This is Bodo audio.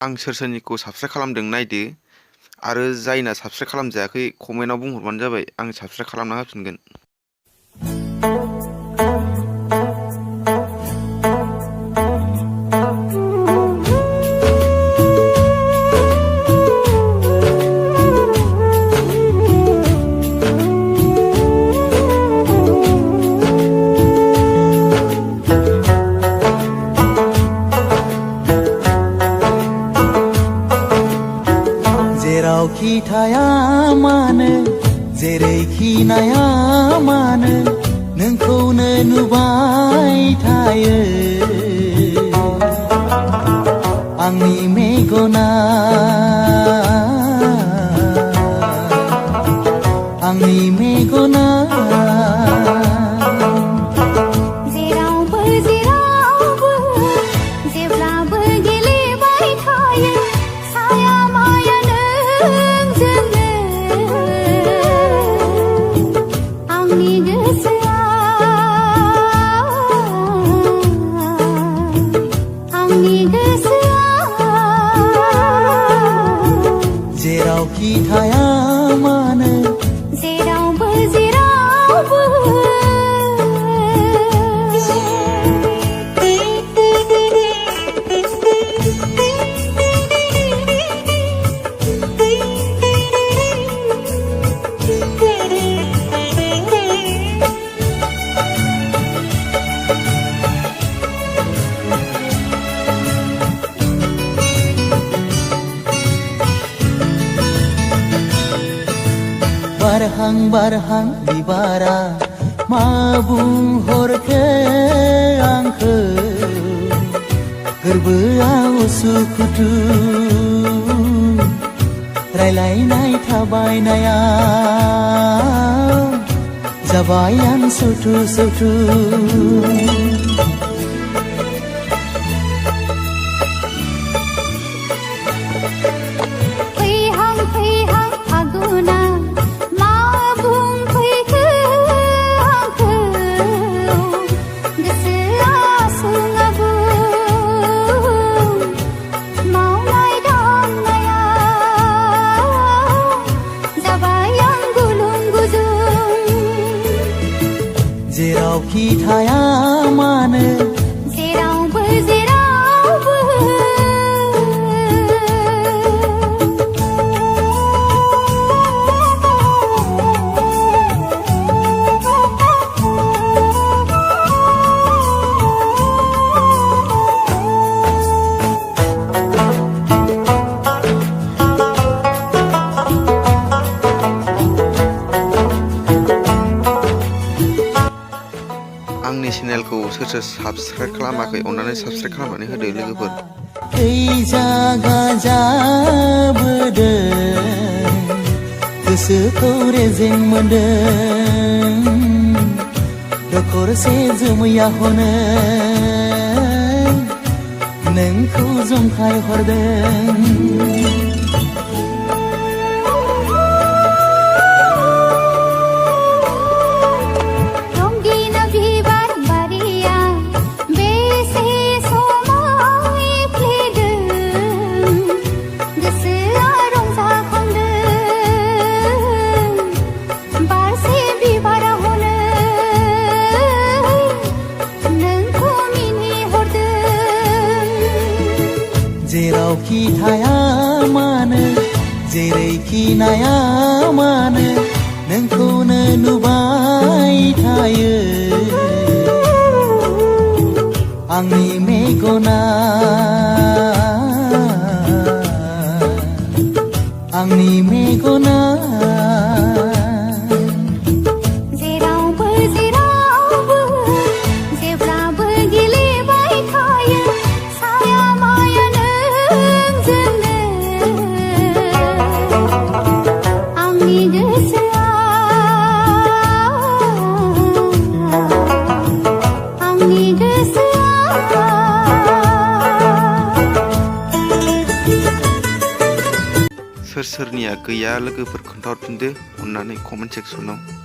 आं सोर सोरनिखौ साबस्क्राइब खालामदों नायदो आरो जायना साबस्क्राइब खालामजायाखै कमेन्टआव बुंहरबानो जाबाय आं साबस्क्राइब खालामना होफिनगोन। जेरावखि थाया मानो जेरैखि नाया मानो नोंखौनो नुबाय थायो आंनि मेगना आंनि मेगना जेरावखि थाया मानो जेरावबो जेरावबो बारहां बारहां बिबारा मा बुंहरखो आंखौ गोरबोआव उसुखुथु रायलायनाय थाबायनाया जाबाय आं सौथु सौथु जेरावखि थाया मानो जेरावबो जेरावबो आंनि चेनेलखौ सोर सोर साबस्क्राइब खालामाखै अन्नानै साबस्क्राइब खालामनानै होदो लोगोफोर। जागा जाबोदों गोसोखौ रेजें मोनदों दखरसे जोमैया हनै नोंखौ जंखाय हरदों जेरावखि थाया मानो जेरैखि नाया मानो नोंखौनो नुबाय थायो आंनि मेगना आंनि मेगना सोर सोरनिया गैया लोगोफोर खोन्थाहरफिनदो अन्नानै कमेन्ट सेक्सनाव।